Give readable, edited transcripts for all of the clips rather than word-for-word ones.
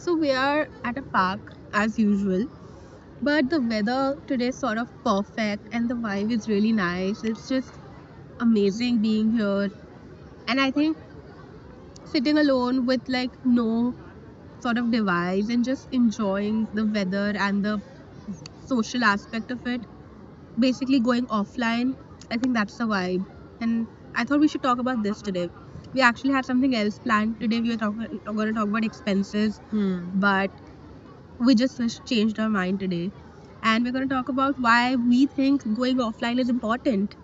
So we are at a park as usual, but the weather today is sort of perfect and the vibe is really nice. It's just amazing being here. And I think sitting alone with like no sort of device and just enjoying the weather and the social aspect of it, basically going offline, I think that's the vibe. And I thought we should talk about this today. We actually had something else planned today. We were going to talk about expenses, but we just changed our mind today. And we're going to talk about why we think going offline is important.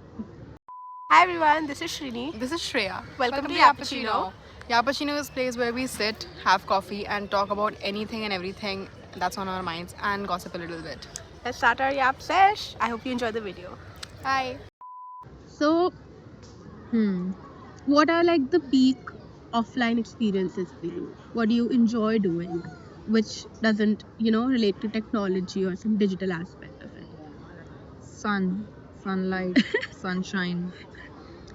Hi everyone, this is Shrini. This is Shreya. Welcome to Yappuccino. Yappuccino is a place where we sit, have coffee, and talk about anything and everything that's on our minds and gossip a little bit. Let's start our Yap sesh. I hope you enjoy the video. Bye. So, what are like the peak offline experiences for you? What do you enjoy doing, which doesn't, relate to technology or some digital aspect of it? Sunlight, sunshine.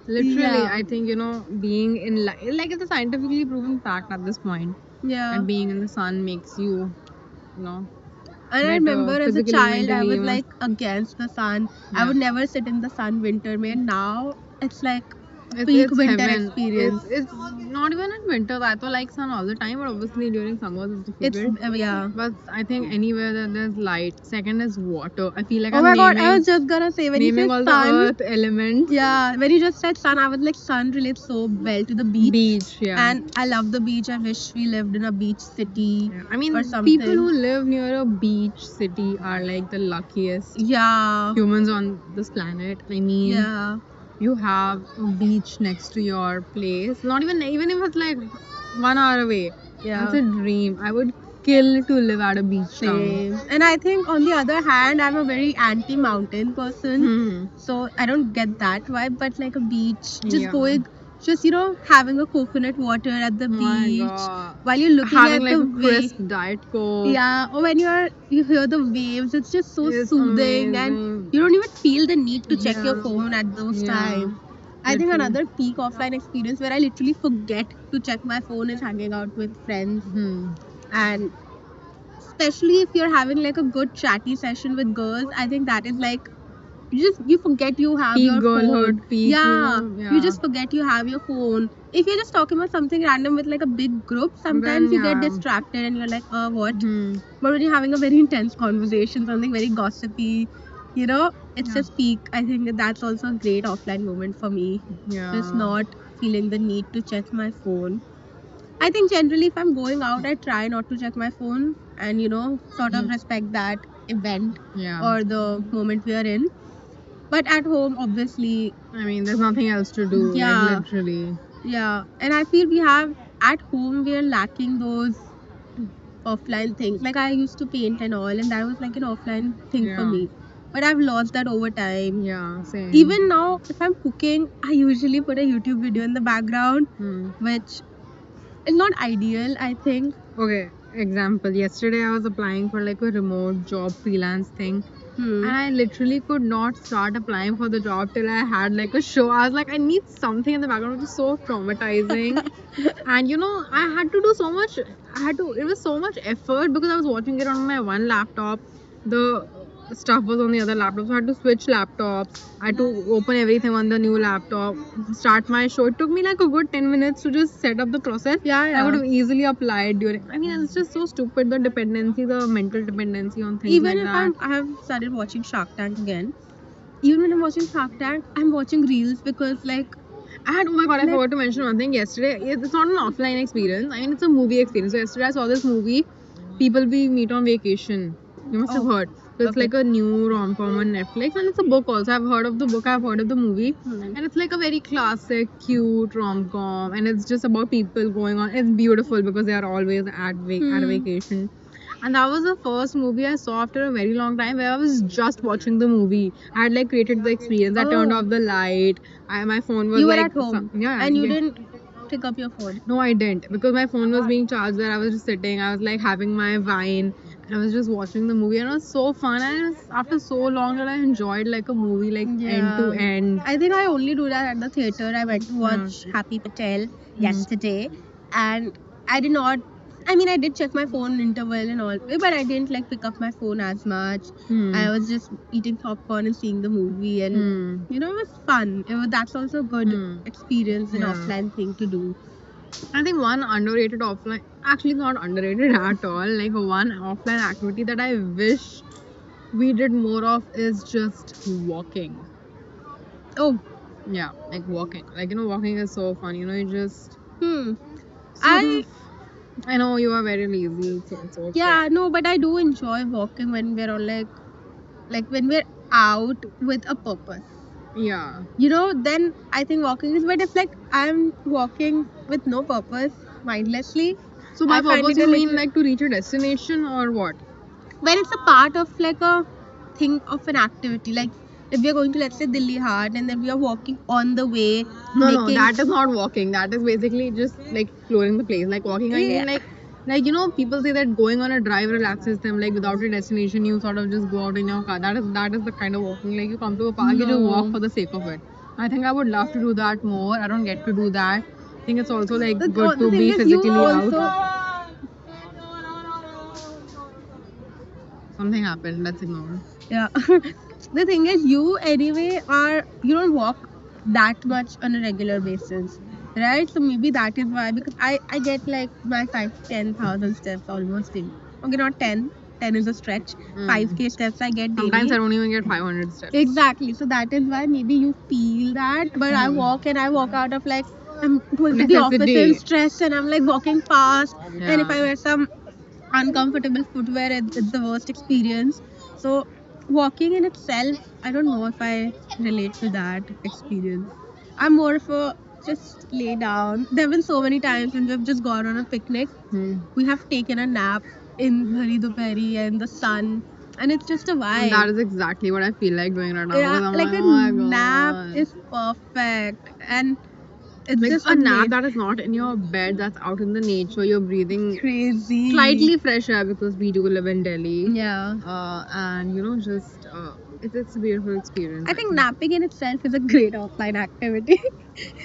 Literally, Yeah. I think, being in like it's a scientifically proven fact at this point. Yeah. And being in the sun makes you, And better, I remember as a physically, child, I mentally, was even. like against the sun. I Yeah. would never sit in the sun winter. Man, now it's like It's winter heaven. experience. It's not even in winter. I thought like sun all the time, but obviously during summers it's It's difficult. yeah. But I think anywhere that there's light. Second is water. I feel like Oh I'm my god, naming, I was just gonna say when you naming said all sun. the earth elements. Yeah, when you just said sun, I was like, sun relates so well to the beach. Beach, yeah. And I love the beach. I wish we lived in a beach city. Yeah. I mean, or something. people who live near a beach city are like the luckiest Yeah. humans on this planet. I mean, Yeah. you have a beach next to your place. Not even if it's like 1 hour away. Yeah. That's a dream. I would kill to live at a beach town. Same. And I think on the other hand, I'm a very anti-mountain person. So I don't get that vibe, but like a beach, just Yeah. going, just having a coconut water at the Oh my beach God. while you're looking Having at like the a crisp Diet Coke. Yeah, or when you hear the waves, it's just so It's soothing, and amazing. you don't even feel the need to check your Yeah. phone at those Yeah. times. I think Literally. another peak offline experience where I literally forget to check my phone is hanging out with friends, and especially if you're having like a good chatty session with girls, I think that is like you forget you have Peak your girlhood, phone. peak, Yeah, yeah. you just forget you have your phone. If you're just talking about something random with like a big group, sometimes Then, you get yeah. distracted and you're like, what? Hmm. But when you're having a very intense conversation, something very gossipy, it's Yeah. just peak. I think that's also a great offline moment for me. Yeah. Just not feeling the need to check my phone. I think generally if I'm going out, I try not to check my phone and, sort of respect that event Yeah. or the moment we are in. But at home, obviously, I mean, there's nothing else to do. Yeah. Like, literally. yeah. And I feel at home, we are lacking those offline things. Like I used to paint and all, and that was like an offline thing for Yeah. me. But I've lost that over time. Yeah. Same. Even now, if I'm cooking, I usually put a YouTube video in the background, which is not ideal, I think. Okay. Example. Yesterday, I was applying for like a remote job freelance thing. And I literally could not start applying for the job till I had like a show. I was like, I need something in the background, which is so traumatizing. And I had to do so much. It was so much effort because I was watching it on my one laptop. The stuff was on the other laptop, so I had to switch laptops. I had to open everything on the new laptop, start my show. It took me like a good 10 minutes to just set up the process. Yeah, I would have easily applied during. I mean, it's just so stupid, the dependency, the mental dependency on things Even like if that. I have started watching Shark Tank again. Even when I'm watching Shark Tank, I'm watching reels because like Oh my god, I forgot to mention one thing. Yesterday, it's not an offline experience. I mean, it's a movie experience. So yesterday, I saw this movie, People We Meet on Vacation. You must have heard. So it's Okay. like a new rom-com on Netflix, and it's a book also. I've heard of the book, I've heard of the movie, and it's like a very classic, cute rom-com, and it's just about people going on. It's beautiful because they are always at a vacation. And that was the first movie I saw after a very long time where I was just watching the movie. I had like created the experience. I turned off the light. My phone was you were like at home, yeah, and you yeah. didn't pick up your phone. No, I didn't because my phone was being charged there. I was just sitting. I was like having my wine. And I was just watching the movie, and it was so fun. And it was after so long that I enjoyed like a movie, like end to end. I think I only do that at the theater. I went to watch Happy Patel yesterday, and I did not I mean, I did check my phone interval and all, but I didn't like pick up my phone as much. Hmm. I was just eating popcorn and seeing the movie, and Hmm. you know, it was fun. That's also a good Hmm. experience, an Yeah. offline thing to do. I think one underrated offline, actually not underrated at all, like one offline activity that I wish we did more of is just walking. Oh, Yeah, like walking. Like, walking is so fun. You just hmm. sort I of, I know you are very lazy, so it's okay. Yeah, no, but I do enjoy walking when we're on like when we're out with a purpose. Yeah. Then I think walking is. But if like I'm walking with no purpose, mindlessly, So by I find purpose, it a you mean little. like to reach a destination or what? When it's a part of like a thing of an activity, like if we're going to, let's say, Delhi Hard, and then we are walking on the way, No, making. that is not walking. That is basically just like exploring the place. Like walking, I Yeah. mean people say that going on a drive relaxes them. Like without a destination, you sort of just go out in your car. That is the kind of walking. Like you come to a park, you just walk No. for the sake of it. I think I would love to do that more. I don't get to do that. I think it's also like good The to thing be is, you physically out. also. Something happened. Let's ignore. Yeah. The thing is, you don't walk that much on a regular basis, right? So maybe that is why, because I get like my 5 to 10,000 steps almost daily. Okay, not 10. 10 is a stretch. 5K steps I get Sometimes daily. I don't even get 500 steps. Exactly. So that is why maybe you feel that. But I walk, and I walk out of like I'm going to the office in Necessity. stress, and I'm like walking fast. And if Yeah. I wear some uncomfortable footwear, it's the worst experience. So walking in itself, I don't know if I relate to that experience. I'm more of a just lay down. There have been so many times when we've just gone on a picnic. Hmm. We have taken a nap in Hari Dopahri and the sun, and it's just a And that vibe. is exactly what I feel like doing right now Yeah, because I'm like like, a oh my nap god. is perfect, and it's Like just a nap amazing. that is not in your bed, that's out in the nature, you're breathing Crazy. slightly fresh air because we do live in Delhi. Yeah. And just it's a beautiful experience. I think napping in itself is a great offline activity.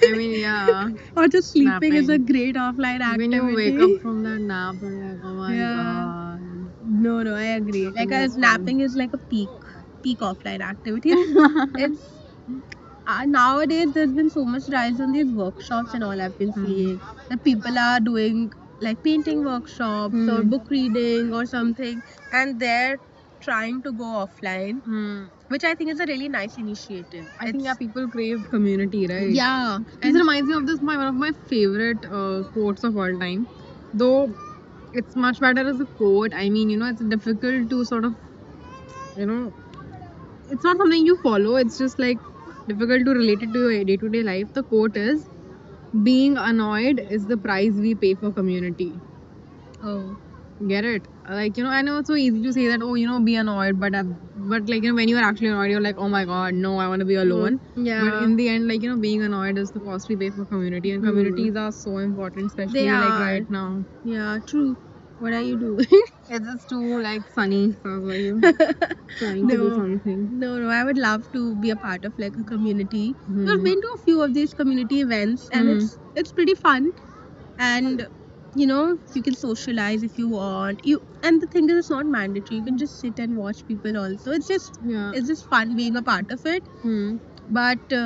I mean, yeah, Or just sleeping is a napping. great offline When you wake up activity. from that nap, you're like, oh my Yeah. god, No, I agree. Like napping is fun. napping is like a peak offline activity. It's nowadays there's been so much rise on these workshops and all I've been Hmm. seeing that people are doing like painting workshops or Hmm. book reading or something, and they're trying to go offline, Hmm. which I think is a really nice initiative. I think It's yeah, people crave community, right? Yeah, This and reminds me of one of my favorite quotes of all time. Though it's much better as a quote. I mean, it's difficult to sort of, you know, it's not something you follow. It's just like difficult to relate it to your day-to-day life. The quote is, "Being annoyed is the price we pay for community." oh Get it? Like, I know it's so easy to say that, oh, be annoyed, but like, when you are actually annoyed, you're like, oh my god, no, I want to be alone. But yeah, in the end, like, being annoyed is the cost we pay for community, and communities are so important, they especially like are. right now. Yeah, true. What are you doing? It's just too like sunny, so were you trying to do No, something? no. I would love to be a part of like a community. I've Hmm. been to a few of these community events, and Hmm. it's pretty fun. And you can socialize if you want. And the thing is, it's not mandatory. You can just sit and watch people. Also, Yeah. it's just fun being a part of it. Hmm. But we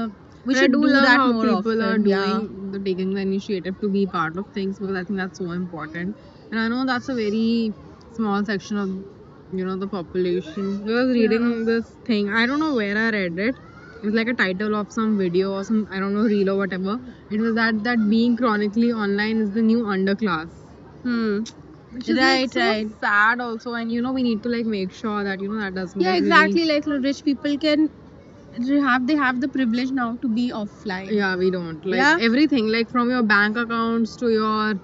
But I should do do love that how more people are often. Yeah. taking the initiative to be part of things because I think that's so important. And I know that's a very small section of the population. I was Yeah. reading this thing. I don't know where I read it. It was like a title of some video or some, I don't know, reel or whatever. It was that being chronically online is the new underclass, Hmm. which is like Right. so Right. sad also. And we need to like make sure that that doesn't Yeah. get really. Exactly. Like rich people they have the privilege now to be offline. Yeah, we don't. Like Yeah. everything, like from your bank accounts to your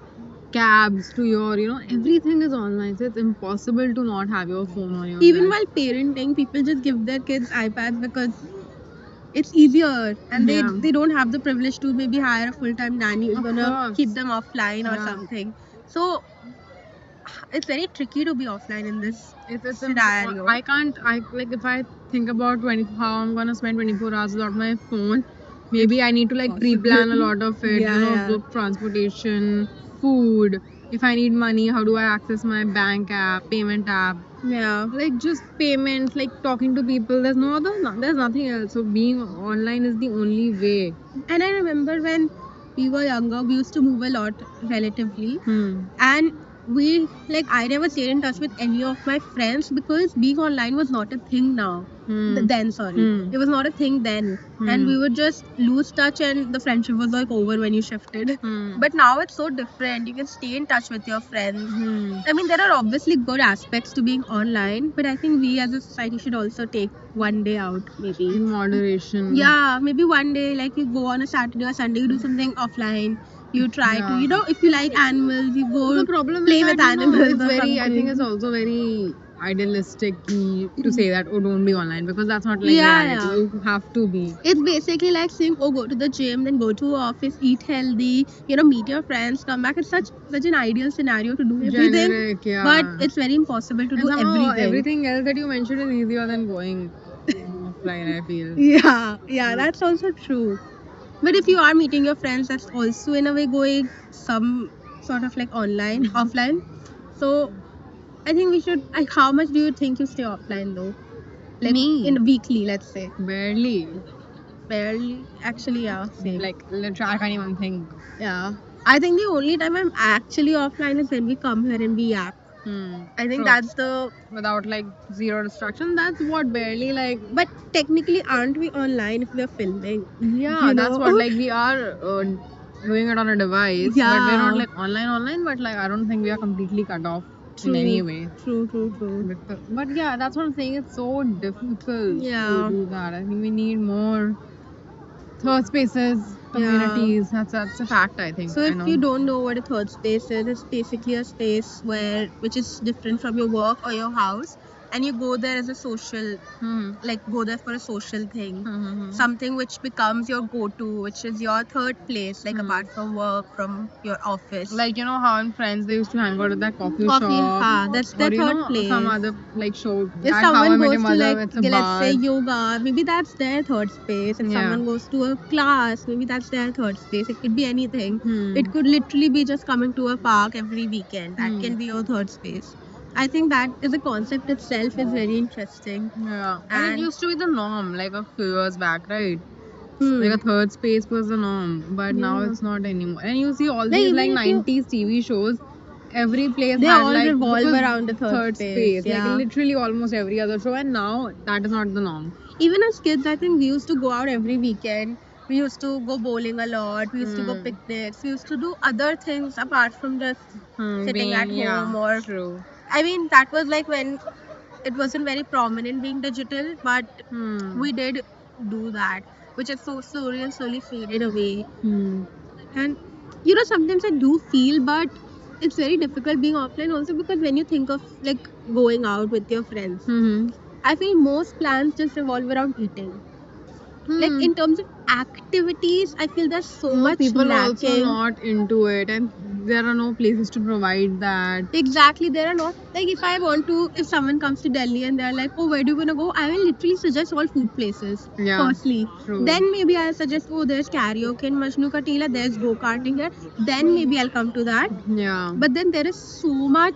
cabs to your, everything is online. So it's impossible to not have your phone on your Even bag. while parenting, people just give their kids iPads because it's easier, and Yeah, they don't have the privilege to maybe hire a full-time nanny who's of gonna keep course. them offline or Yeah, something. So it's very tricky to be offline in this it's scenario. I can't. I like if I think about how I'm gonna spend 24 hours without my phone. Maybe I need to like pre-plan a Possible. lot of it. Yeah, yeah. Book transportation, food, if I need money, how do I access my bank app, payment app? Yeah. Like just payments, like talking to people. There's nothing else. So being online is the only way. And I remember when we were younger, we used to move a lot relatively. And we, like, I never stayed in touch with any of my friends because being online was not a thing now. Then, sorry. It was not a thing then. And we would just lose touch and the friendship was like over when you shifted. But now it's so different. You can stay in touch with your friends. I mean, there are obviously good aspects to being online, but I think we as a society should also take one day out, maybe. In moderation. Yeah, maybe one day, like you go on a Saturday or Sunday, you do something offline. You try to, you know, if you like animals, you go The problem play is with that, you know, animals. it's or very. I think something. it's also very idealistic to say that, oh, don't be online, because that's not like Yeah, reality. yeah. You have to be. It's basically like saying, oh, go to the gym, then go to office, eat healthy, you know, meet your friends, come back. It's such an ideal scenario to do everything, Generic, yeah. but it's very impossible to And do somehow everything. else that you mentioned is easier than going offline, I feel. Yeah, that's also true. But if you are meeting your friends, that's also in a way going some sort of like online, offline. So I think we should. Like, how much do you think you stay offline though? Like Me? in weekly, let's say. Barely. Barely. Actually, yeah, same. Like, literally, I can't even think. Yeah. I think the only time I'm actually offline is when we come here and we act. I think True. that's the. Without like zero distraction, that's what barely like. But technically, aren't we online if we're filming? Yeah, You that's know? what like we are doing it on a device, but Yeah. we're not like online. But like I don't think we are completely cut off in any way. True. But yeah, that's what I'm saying. It's so difficult Yeah. to do that. I think we need more third spaces, communities. That's a fact. I think. So I if know. you don't know what a third space is, it's basically a space which is different from your work or your house, and you go there as a social, like go there for a social thing, something which becomes your go-to, which is your third place, like apart from work, from your office. Like, you know how in Friends they used to hang out at that coffee Coffee, shop, that's or their you third know place. some other like show. If That How I someone Met goes Your to Mother, like, it's a okay, let's say bar. yoga, maybe that's their third space. If Yeah. someone goes to a class, maybe that's their third space. It could be anything. Hmm. It could literally be just coming to a park every weekend. That can be your third space. I think that is a concept itself is very interesting. Yeah, and it And used to be the norm like a few years back, right? Like a third space was the norm, but now Yeah. it's not anymore. And you see all Like, these even like if you- 90s TV shows, every place They had all like revolve because around the third space, Like yeah. literally almost every other show, and now that is not the norm. Even as kids, I think we used to go out every weekend. We used to go bowling a lot. We used to go picnics. We used to do other things apart from just sitting at home or. True. I mean, that was like when it wasn't very prominent being digital, but we did do that, which is so slowly and slowly faded away. And you know, sometimes I do feel, but it's very difficult being offline also because when you think of like going out with your friends, I feel most plans just revolve around eating. Like in terms of activities, I feel there's so much people are also lacking. not into it, and there are no places to provide that. Exactly, there are not like if someone comes to Delhi and they're like, oh, where do you wanna go? I will literally suggest all food places. Yeah, Firstly, true. then maybe I'll suggest, oh, there's karaoke in Majnu Ka Tila, there's go karting here. Then maybe I'll come to that. Yeah. But then there is so much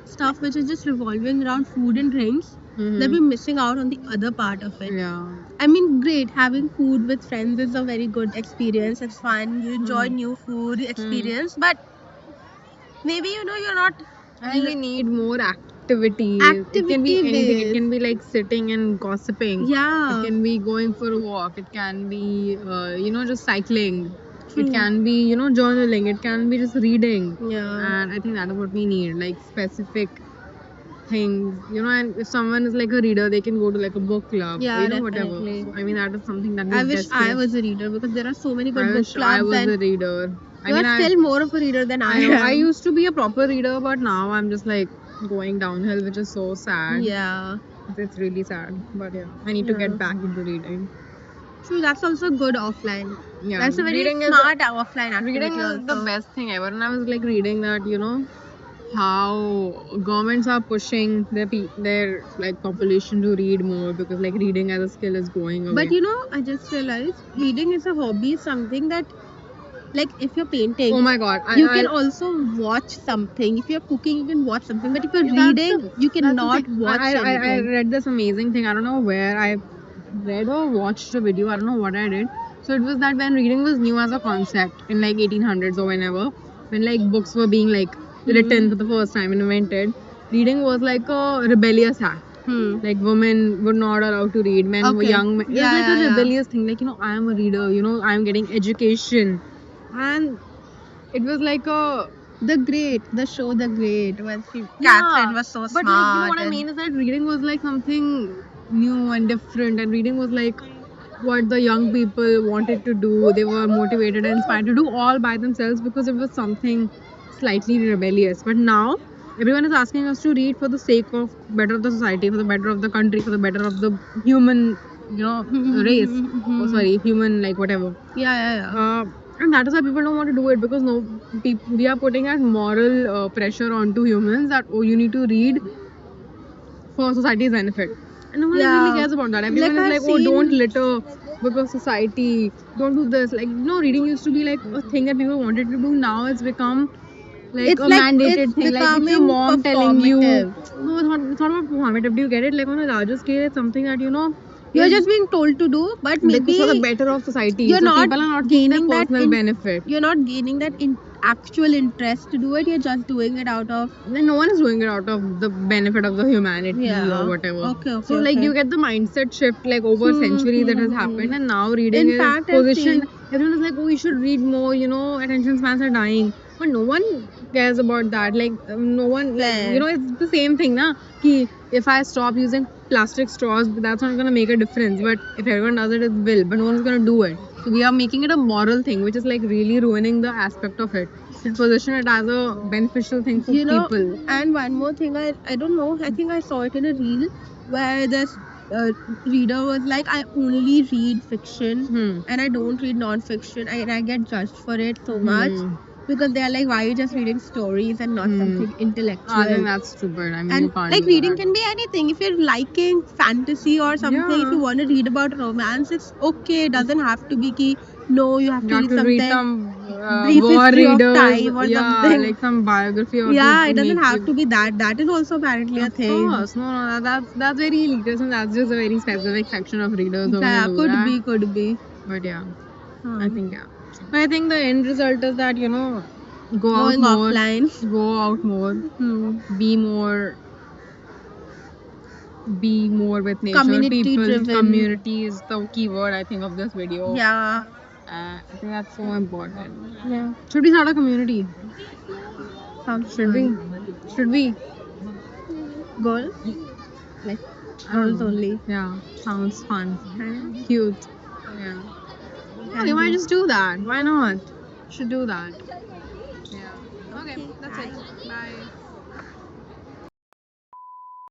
stuff which is just revolving around food and drinks that we're missing out on the other part of it. Yeah. I mean, great, having food with friends is a very good experience. It's fun. You enjoy new food experience, but maybe you're not. I think we need more activities. It can be anything. It Activity-based. can be like sitting and gossiping. Yeah. It can be going for a walk. It can be, just cycling. It can be, journaling. It can be just reading. Yeah. And I think that is what we need, like specific things, and if someone is like a reader, they can go to like a book club, Yeah, whatever. definitely. So, I mean, that is something that I we wish I was a reader because there are so many good I book wish clubs I was and a reader. you're still more of a reader than I am. I used to be a proper reader, but now I'm just like going downhill, which is so sad. Yeah. It's really sad. But yeah, I need to get back into reading. True, that's also good offline. Yeah, That's a very reading smart offline activity. Reading is the also. best thing ever. And I was like reading that, how governments are pushing their like population to read more because like reading as a skill is going away. But I just realized reading is a hobby, something that like if you're painting, Oh my god. you can also watch something. If you're cooking, you can watch something. But if you're reading, you That's the cannot thing. watch I anything. read this amazing thing. I don't know where I read or watched a video. I don't know what I did. So it was that when reading was new as a concept in like 1800s or whenever, when like books were being like written for the first time and invented, reading was like a rebellious act. Like women were not allowed to read, men were Okay. young men. It was Yeah, like yeah, a yeah. rebellious thing. Like, I am a reader, I am getting education. And it was like a The show The Great, when yeah, Catherine was so but like smart what I and mean is that reading was like something new and different, and reading was like what the young people wanted to do. They were motivated and inspired to do all by themselves because it was something slightly rebellious. But now everyone is asking us to read for the sake of better of the society, for the better of the country, for the better of the human, race. Oh, sorry, human, like whatever. yeah. And that is why people don't want to do it, because no, we are putting that moral pressure onto humans that, oh, you need to read for society's benefit. And no one really Yeah. cares about that. Like Everyone is I've like, oh, don't seen, litter because society, don't do this. Like, reading used to be like a thing that people wanted to do. Now it's become like it's a like mandated it's thing. Like, if your becoming mom telling you, performative. no, it's not about performative. Do you get it? Like, on a larger scale, it's something that, You're is just being told to do, but because for the maybe better of society. you're So not people are not seeing gaining their that personal benefit. you're not gaining that in actual interest to do it. You're just doing it out of Then no one is doing it out of the benefit of the humanity yeah. or whatever. Okay, So like okay. you get the mindset shift like over centuries that has happened, and now reading In is fact, I've positioned. seen Everyone is like, oh, you should read more. Attention spans are dying, but no one cares about that. Like no one, like, Fair. it's the same thing, na? Ki if I stop using plastic straws, that's not gonna make a difference. But if everyone does it, it will. But no one's gonna do it. So we are making it a moral thing, which is like really ruining the aspect of it. Position it as a beneficial thing for people. And one more thing, I don't know, I think I saw it in a reel where this reader was like, I only read fiction and I don't read non-fiction, and I get judged for it so much because they're like, why are you just reading stories and not something intellectual? I think that's stupid. I mean, you And can't like do reading that. can be anything. If you're liking fantasy or something, if Yeah. you want to read about romance, it's okay. It doesn't have to be ki, no, you have You to have read to something read some brief war history of readers, time or something. like some biography or Yeah, to it doesn't make have you. to be that. That is also apparently a Of thing. course, no, that's very elitist, and that's just a very specific section of readers who Yeah, will do that. could be. But yeah, I think yeah. But I think the end result is that go out Going more, offline. go out more, be more with nature. Community People, driven. community is the keyword I think of this video. Yeah. I think that's so important. Yeah. Should we start a community? Should we? Fun. Should we? Goal? Like I don't goals know. only. Yeah, sounds fun. And Cute. Yeah. Yeah, we might just do that. Why not? Should do that. Yeah. Okay, that's it. Bye.